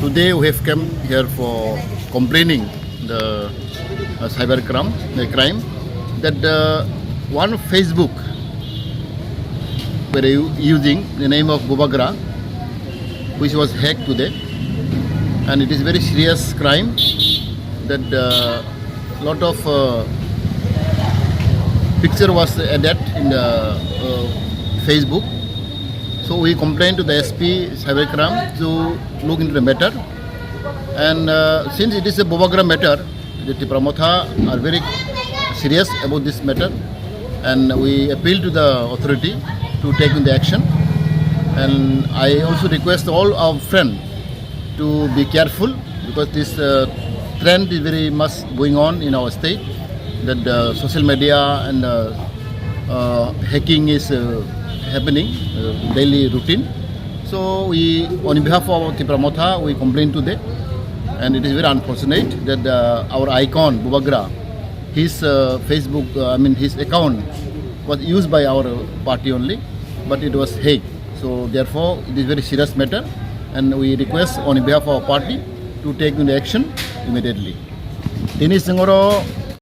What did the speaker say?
Today we have come here for complaining the cyber crime that one Facebook were using the name of Bubagra, which was hacked today, and it is very serious crime that lot of picture was added in the Facebook. So we complained to the SP Cybercrime to look into the matter, and since it is a Bubagra matter, the TRIPURA are very serious about this matter, and we appeal to the authority to take in the action. And I also request all our friends to be careful, because this trend is very much going on in our state, that social media and hacking is happening daily routine. So we, on behalf of TRIPURA, we complain today, and it is very unfortunate that our icon Bubagra, his Facebook, his account was used by our party only, but it was hacked. So therefore, it is very serious matter, and we request on behalf of our party to take into action immediately. Ini sengoro